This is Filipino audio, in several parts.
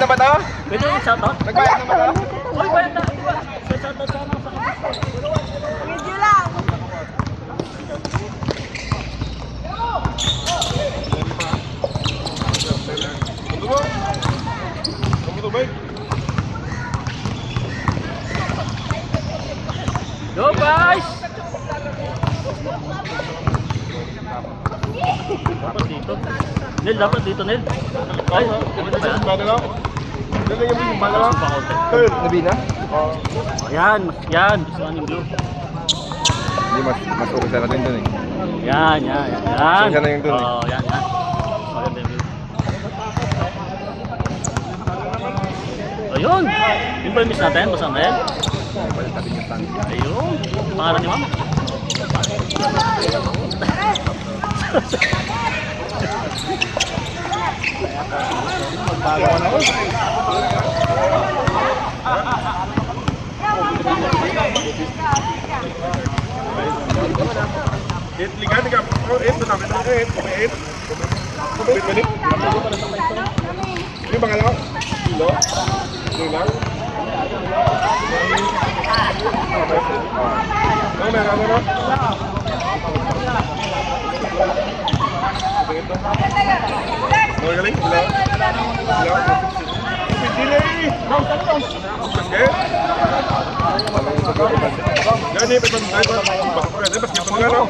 na ba to? Pwede yung shoutout? Nagbayad na ba to? Uy, bayad na. Shoutout sana sa Video lang. Go guys! Dapat dito. Nel, dapat dito, Nel. Ay, dito ba yan? Pasok pa konti. Nabi na? Ayan, yan. Gusto nga yung blue. Hindi, mas ulo sa natin dun eh. Yan. Siya na yung dun eh. Oo, yan. Maganda yung blue. Ayun! Yung ba yung miss natin? Basta na yan? Balik natin yung stand. Ayun! Pangalan niyo, ma'am? Magbago na ako. Ligan ka. Oh, ito na. Kumait. Kumait. Yung pangalawa? Kilo? Lilang? Ano meron na? Magaling? Kilo? Delay! Basket? Gani, pwede ba tayo? Pwede, basket pa nga, no?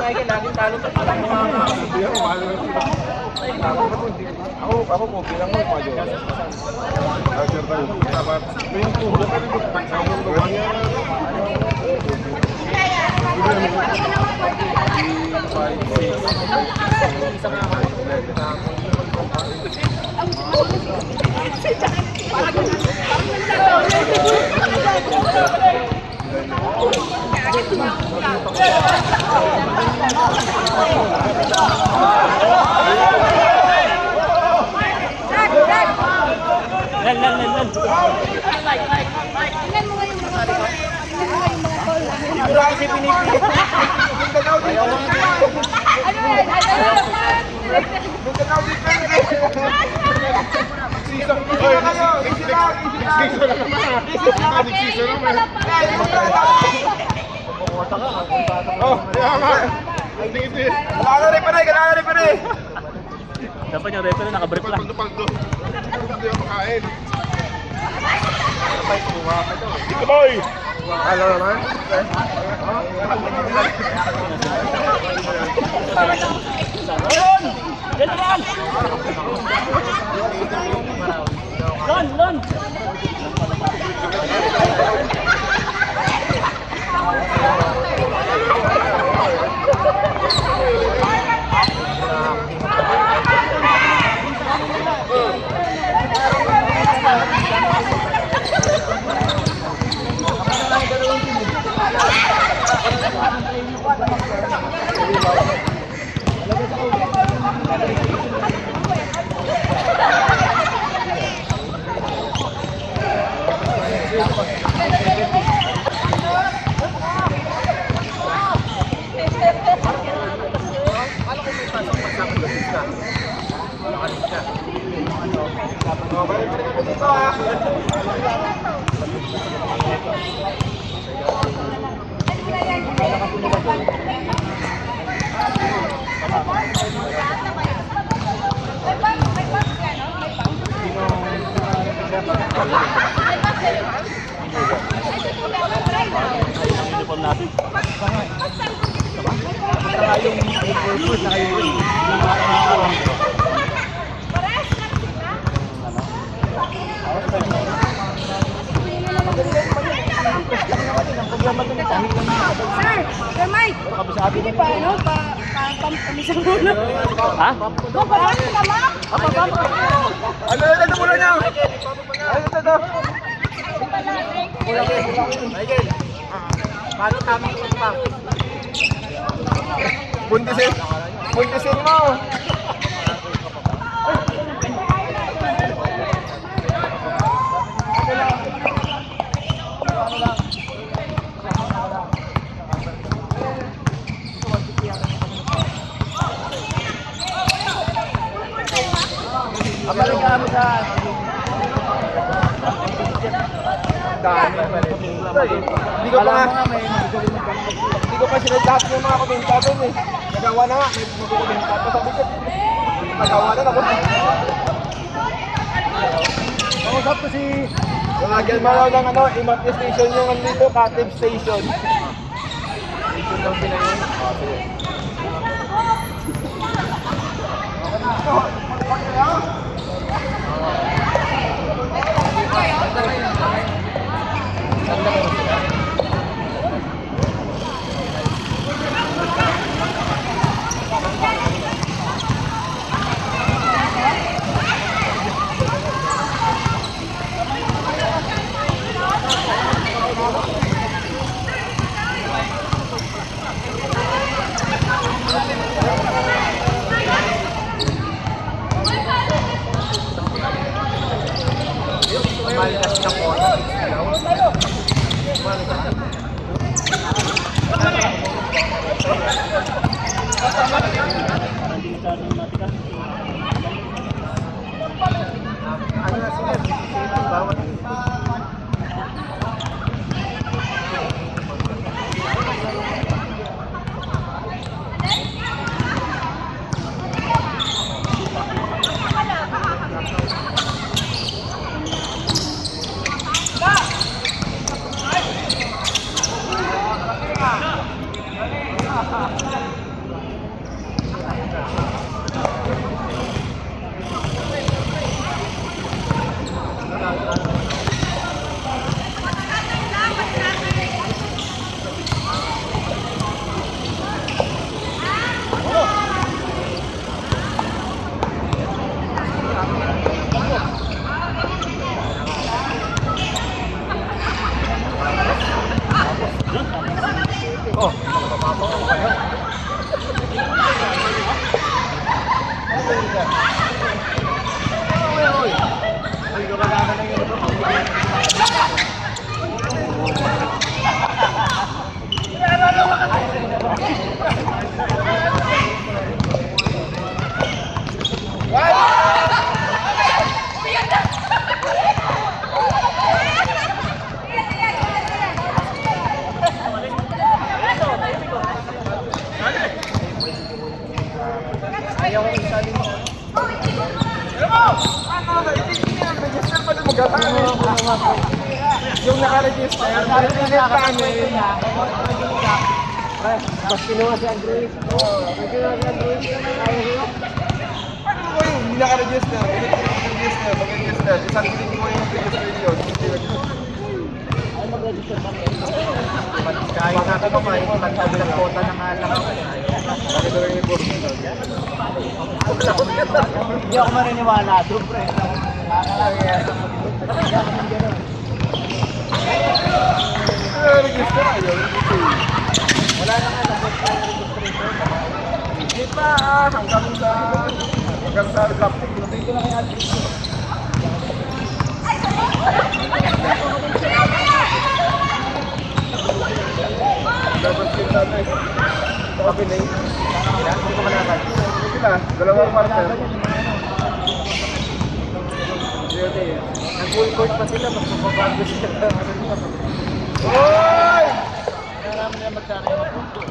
Laging talo sa palang mga ako po, bilang mo, Pajo. Roger tayo. Dapat, yung tuho ka rin, pagsawang gawa niya. Lan. Tingnan mo nga yung mga call. Siguro kasi pinipilit. Mindanao dito. Ano yan? Mindanao dito. Season. Oy, next season na naman. Next season naman. Oh, kaya nga. Kailangan rin pa rin. Dapat yung referee naka-brief lang. Paldo. Hindi ako makain. Dito boy! Ano naman? Ayun! Gentleman! Lon! Uniform natin. Sir Mike, hindi pa ano, pamisang muna. Ha? Babalan ka, ma'am? Ano muna niya? Ano? Paano tamang pagpap? Buntisin mo! Ang balik ka mo sa... Dami. Hindi ko pa nga. Hindi ko pa sila lahat yung mga komentado eh. Nagawa na nga. May magkomentado. Sabi ko, nagawa na ako. Kausap ko si... Lagyan mo lang ng ano, Imat Station yung nandito, Katib Station. Station lang pinayon. Yung naka-register pa namin. Mas kinuha si Andres. Paano mo yung hindi naka-register? Mag-register. Isang click mo yung register yun. Kahit natin pa may pagsabi ng kota ng alam. Bakit na rin yung board nito? Hindi ako maniniwala. Siyempre. Register ayaw. Wala na nga labot sa registration. Hindi pa hanggang sa graphic. Lapit ko na kay Ate. Dapat yung tatay. Okay na yun. Hindi ko malakad. Sila, dalawang partner. Nag-full pa sila. Mas mapabago sila. Hoy! Marami na magsara yung punto.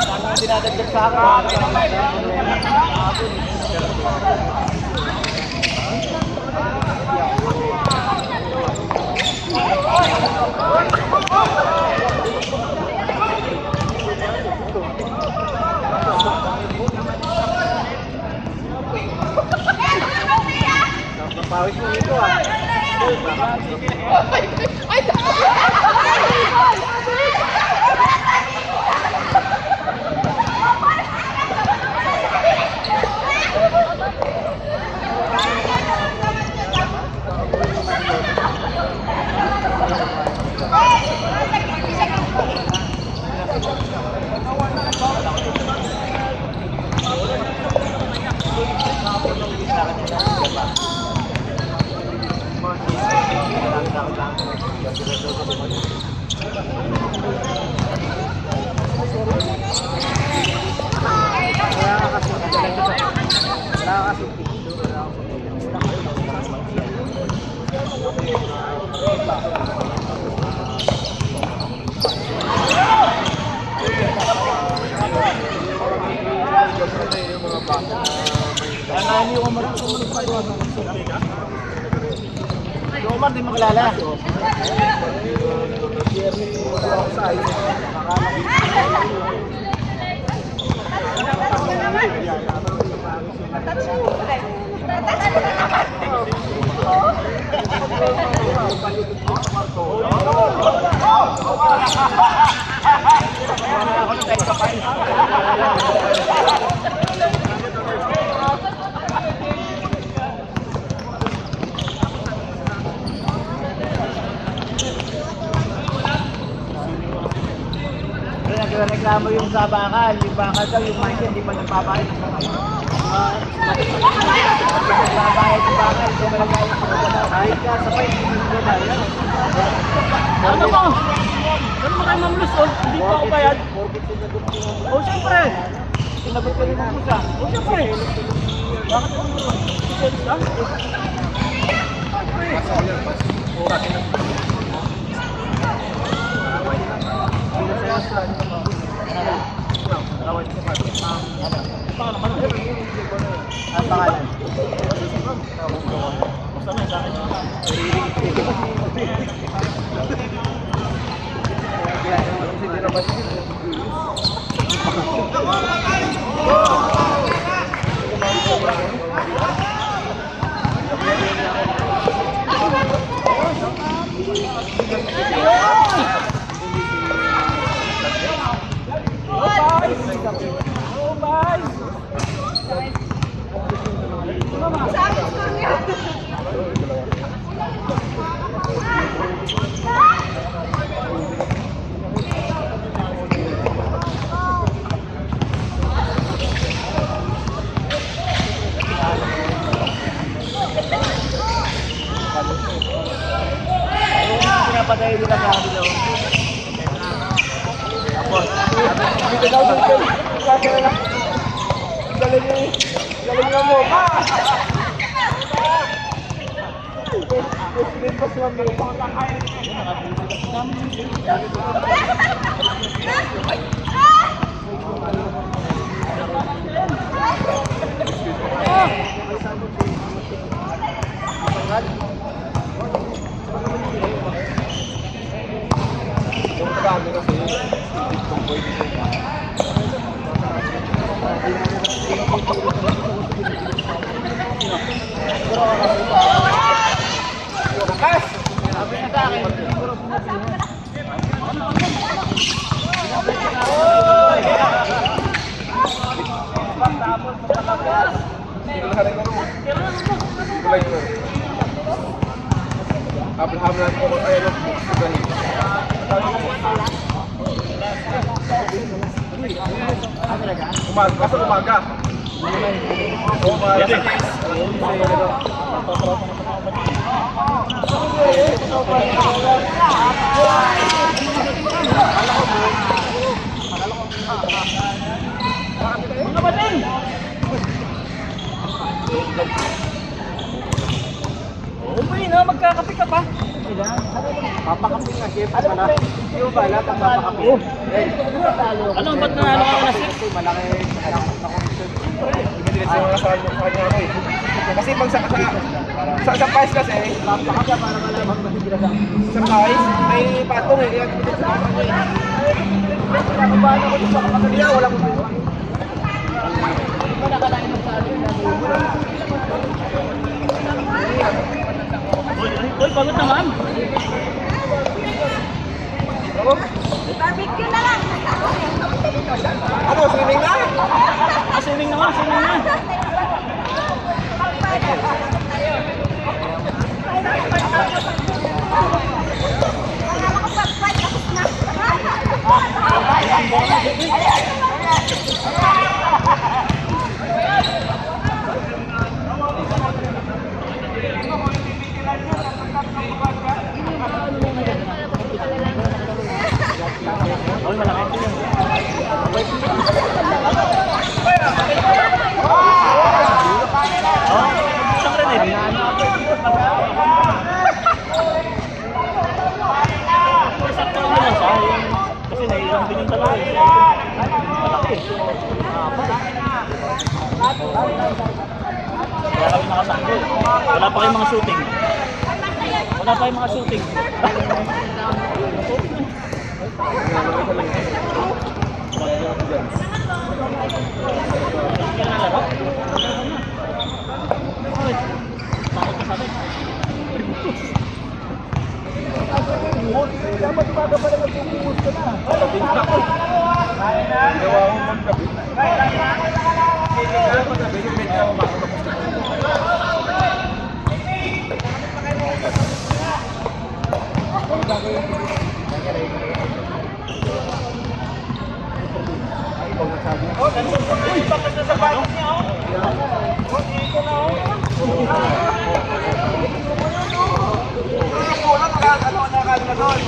Tama dinadagdag sa akin. Pawis mo ito ah. Omar, di mo kilala. Nagreklamo yung sa bakal. Yung bakal daw, yung mic hindi pa nagpapalit. Nagpapalit yung bakal. Hindi mo lang gawin. Kahit ka, sabay, hindi mo bayad. Ano mo? Ano mo kayo mamlus, oh? Hindi pa ako bayad. Oh, siyempre. Sinagot ka rin ng pusa. Oh, siyempre. Bakit mo mo? Sales lang? Ang pangalan. Basta na sa akin. Pinapatay nila sa akin daw. Dito daw dito. Galing nga mo. Pas lang mo. Yung taga kasi tomboy dito. Bukas! Sabi niya sa akin, siguro sinabi niya. Habla como ay lo umaga, kasi umaga. Oo, umaga. Mga batin! Oo ba yun, magkakape ka pa? Papakapi nga, chef. Yung bala, papakapi. Ano, ba't nanalo ka na sir? Malaki na komisyon. Ibigay sa kanya ako eh. Kasi pag sa price kasi, Papakapi para malaman masigila sa sa price, may patong eh. Kaya pinit sa kanya eh. Paano ko sa kapatid? Kaya wala mo dito. Hindi ko nakalain mo sa akin. Uy, pagod naman. Barbecue na lang. Ano, swimming na? Swimming naman, swimming na. Uy, malaki ito yun. Oh, isang rin eh. Sakto lang naman siya. Kasi nailang din yung dalawa. Malaki. Kaya kami nakasanggo. Wala pa kayong mga shooting. Wala pa kayong mga shooting. Dapat umaga pa naman sumumus ka na. Gawa ko magkabi. Kaya magkabi, yung medyo ako makakapos na. Uy, bakit na sa bayan niya, oh? Dito na, oh. Kulang ka, ano ka doon?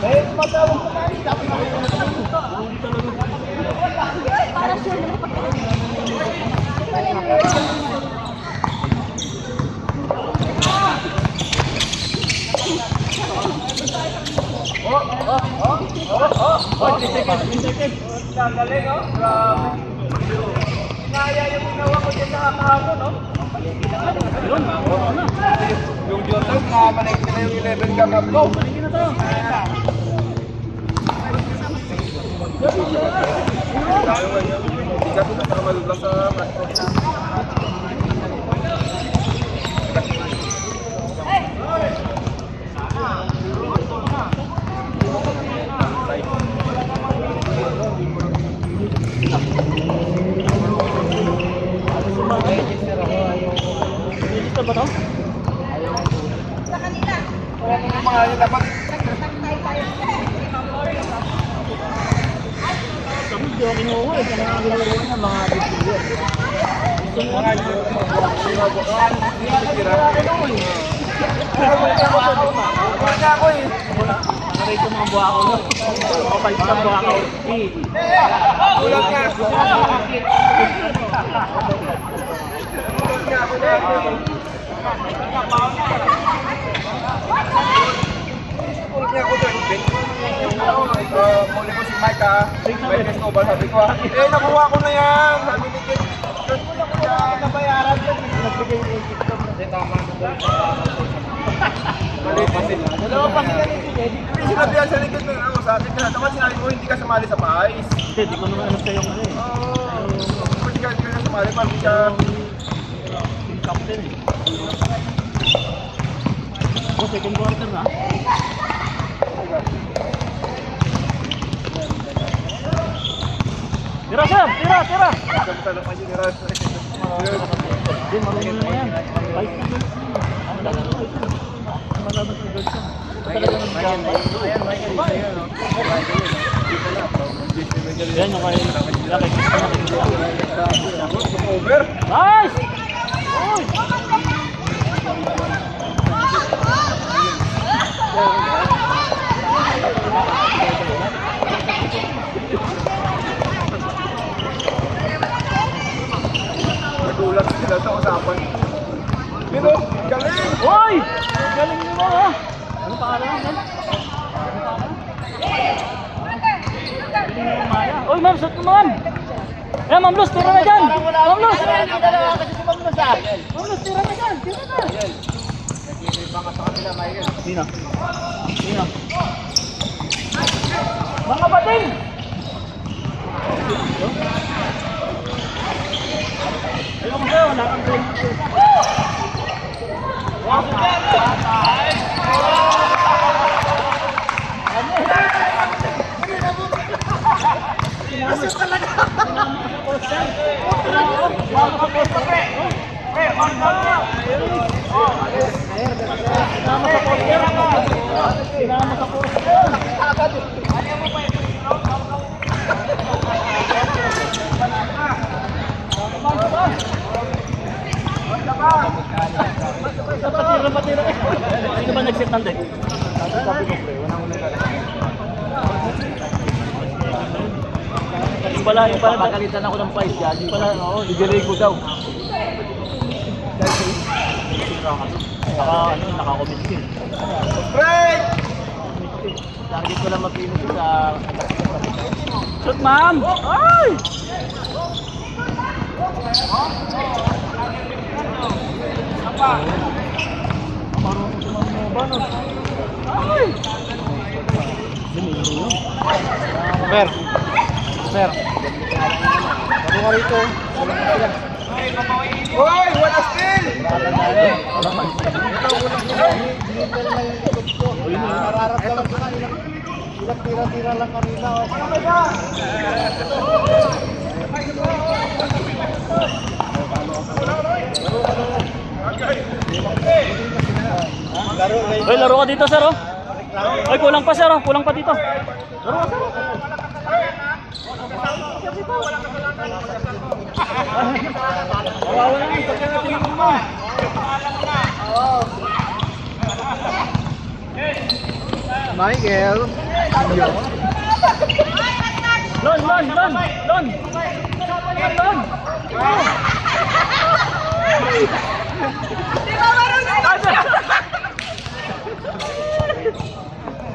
Eh, matawag ko na. Dapat na Para sure naman. Galing, oh. Grabe. Inaya yung ginawa ko dyan sa kahapon, oh. Yun, oo na. Yung Jordan, nakamanay na yung 11 ka kablo. Paligin na tayo. Hindi ka ito na malulak sa Register ba ito? Sa kanila. yung mga yun dapat. Nagtatay tayo. Sabi, di ako kinuha eh. Kaya ginagawa niya mga bibigyan. Gusto mo nga. Wala ako eh. Naray ko mga buha ko na. Kapal sa buha ko. Kulang nga. Kulang nga ako doon. Muli ko si Mike ha. Mike Escobar sabi ko ha. Eh nakuha ko na yan. Sabi ni Kit. Nabayaran ko. Nagbigay yung ikit ko. Hindi, tama na. Mali pa sila. Dalawa pa sila ni Kit. Hindi sinabi yan sa likod ng ako sa akin. Kaya naman sinabi mo hindi ka sumali sa pais. Hindi, di ko naman alam sa'yo ano eh. Oo. Hindi ka sumali pa. Hindi ka... Team captain eh. Oh, second quarter na. Tira, Sam! Tira! Tira! Sabi sa naman yun ni Ras. Hindi, marunong na yan. Vice na girls. Ang laban ng girls. Ang laban ng girls. Talaga ng gamba. Yan yung kayo. Over. Nice! Uy! Nagulat sila sa usapan. Pero, galing! Uy! Galing mo ha! Ano pangalan mo? ma'am, shoot mo ma'am. Ayan, Ma'am Luz, tira na dyan. Ma'am Luz. Hindi na lang kasi si Ma'am Luz ah. Ma'am Luz, tira na dyan. Tira na. Sino? Sino? Mga bating! Ayaw mo sa'yo, wala kang goal. Patira. Hindi ka ba nag-set ng deck? Yung pala, Papagalitan ako ng price yan. Yung pala, i-delay ko daw. Naka-commit ka. Break! Target ko lang mag-finish sa... Shoot, ma'am! Ay! Mer. Mer. Ano nga rito? Hoy! Wala steal! Nararamdaman ko na ilang tira-tira lang kanina. Hoy, laro ka dito, sir, oh. Hoy, kulang pa, sir, oh. Kulang pa dito. Laro ka, sir. Kawawa na yun. Pagka natin yung mo. Michael. Lon. Di ba marunong?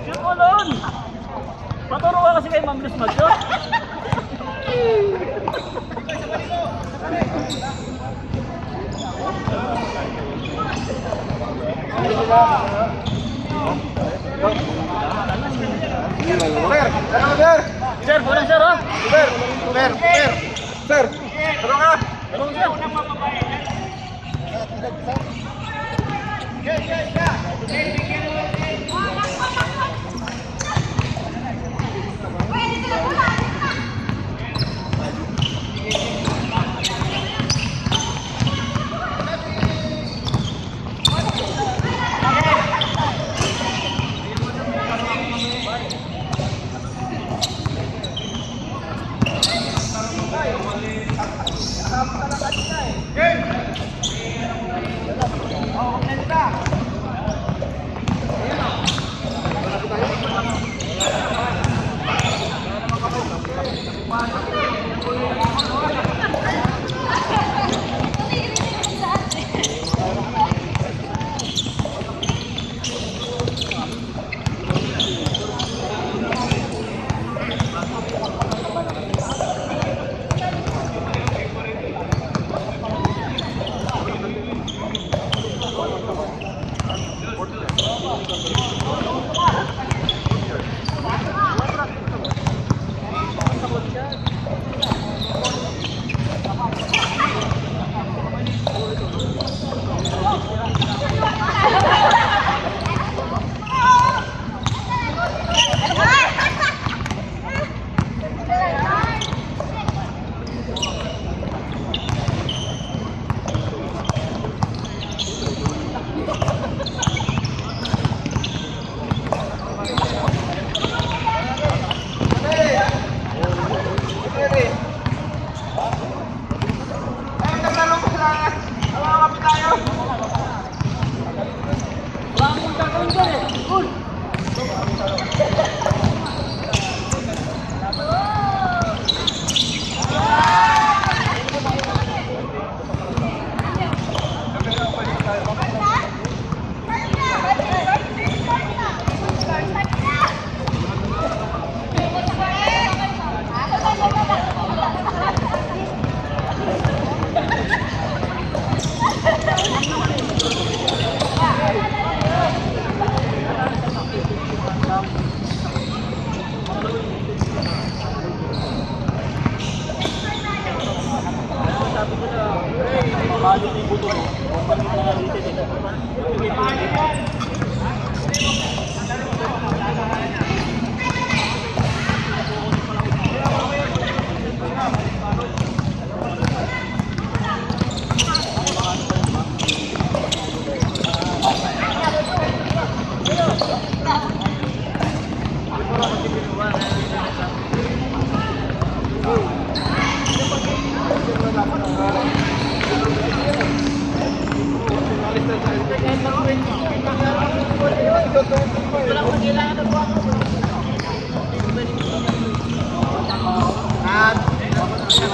Shoot mo, Lon. Paturo ka kasi kay Ma'am Luz mag-shot. Sir! Ano sir? Sir, kulang, sir, oh. Sir! Sir! Ano ka? Laro, sir.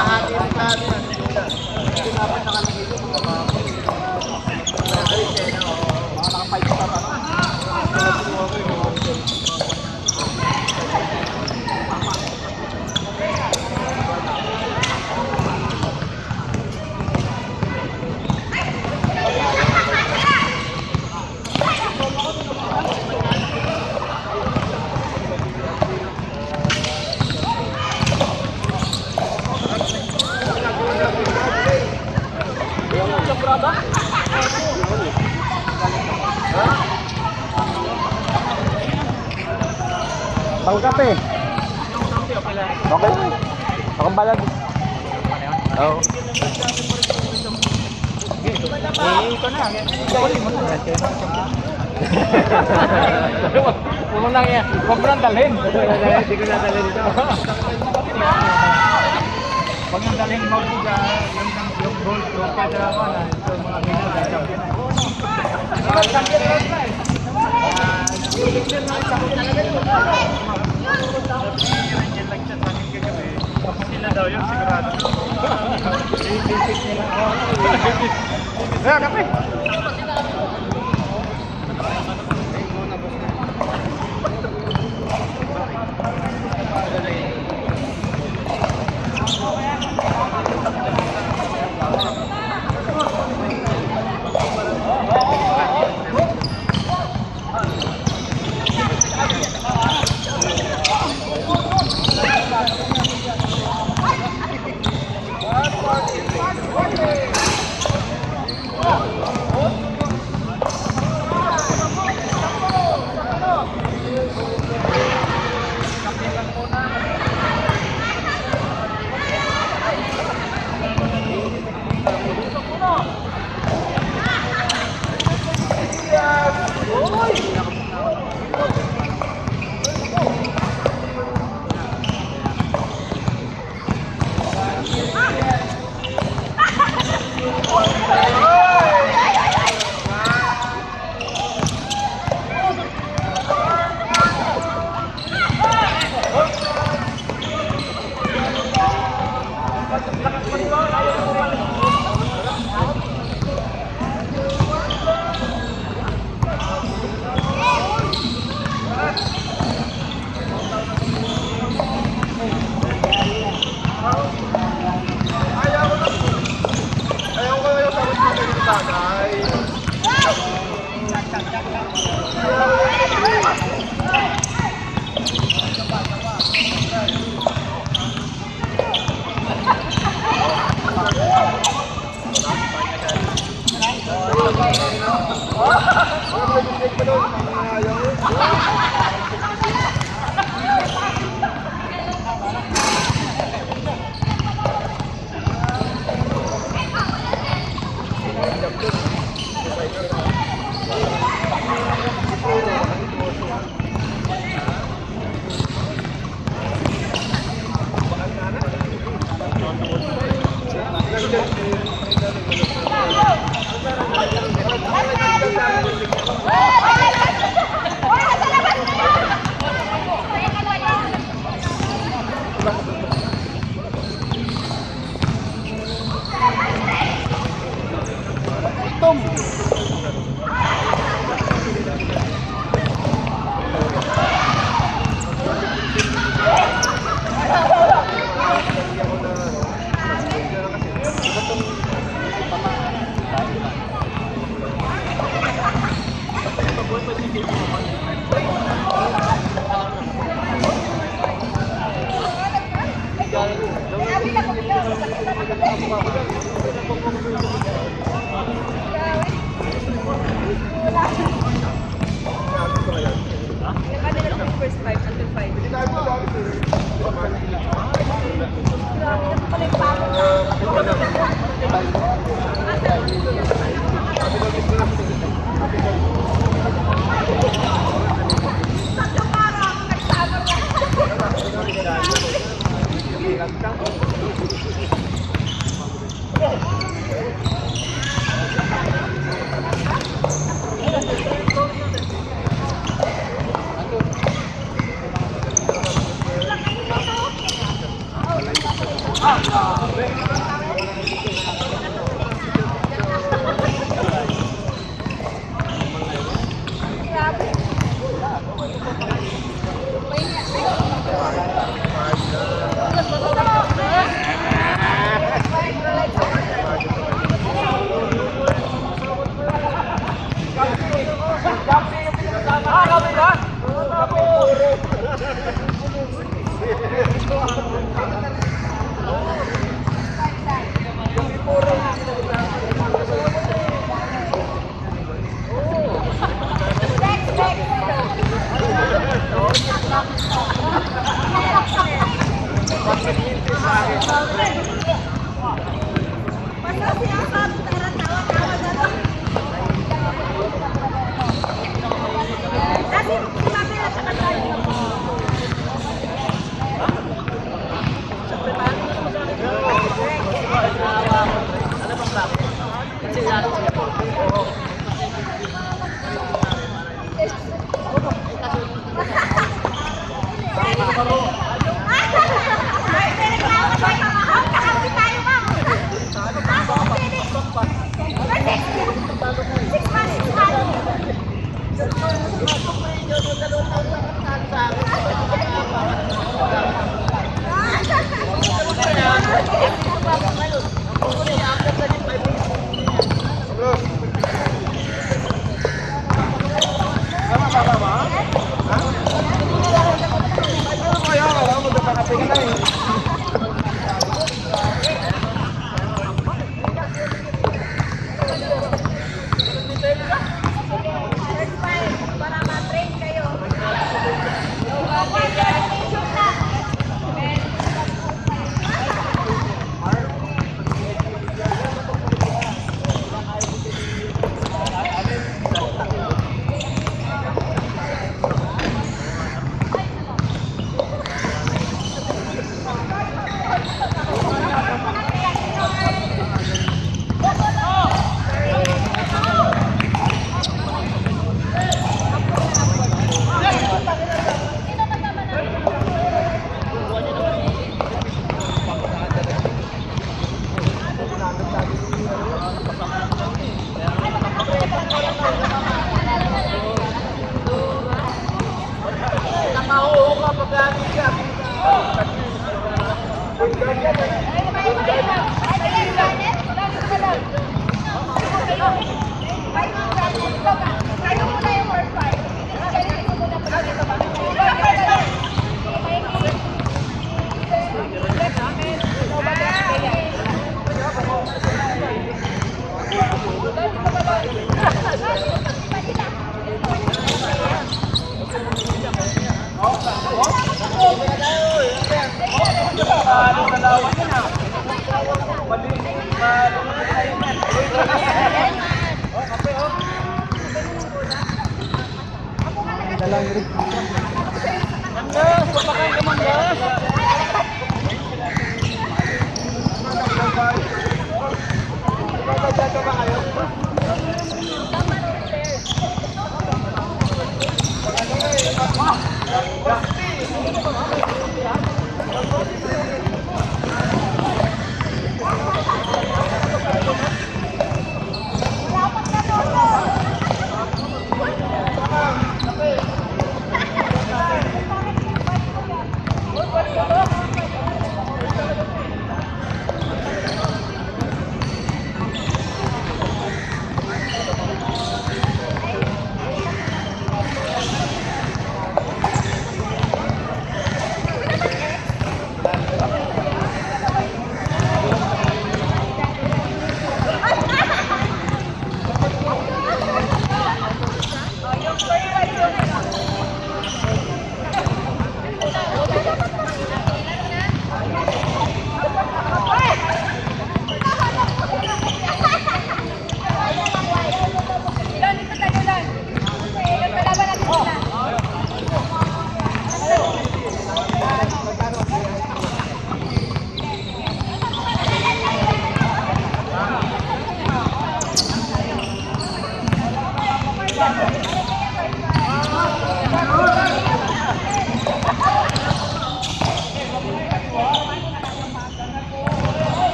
Nakahati rin natin yan. Hindi dapat nakalagay doon. Mga naka-5 star ano. Pangkape. Okay. Akong balag. Oo. Ito na. Puno lang yan. Huwag mo nang dalhin. Hindi ko nadala dito. Huwag nang dalhin mo buga. Yung gold. Yung kada ako na. Ito mga binigay. Champion na. Champion na eh. Sila daw yun, sigurado. Kape. First 5 until 5. Grabe na pala yung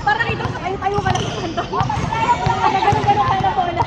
Parang ito, tayo ka lang sa kanto. Ganun-ganun ka na po na.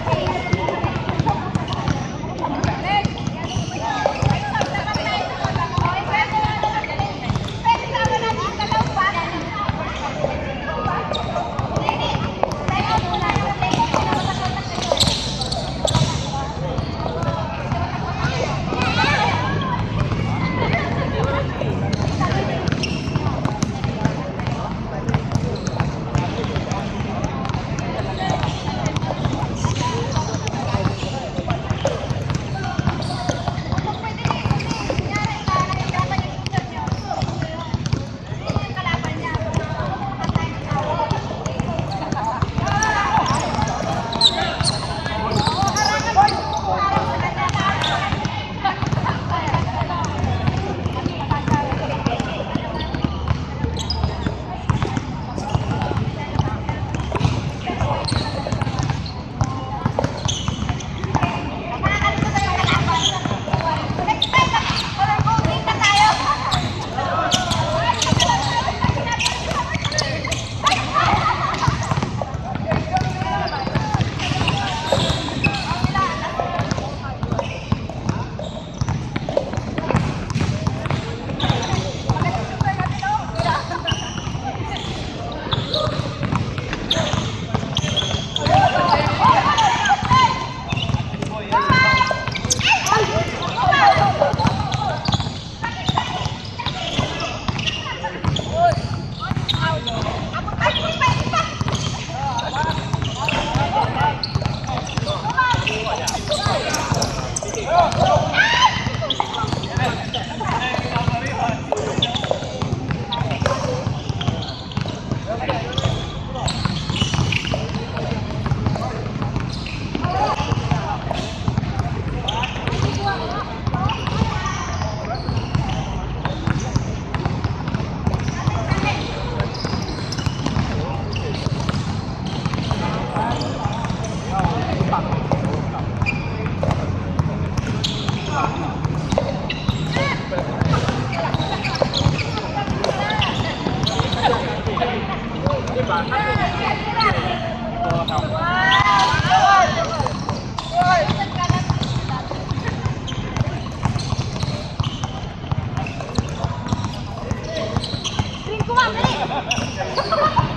Green ko, ma'am!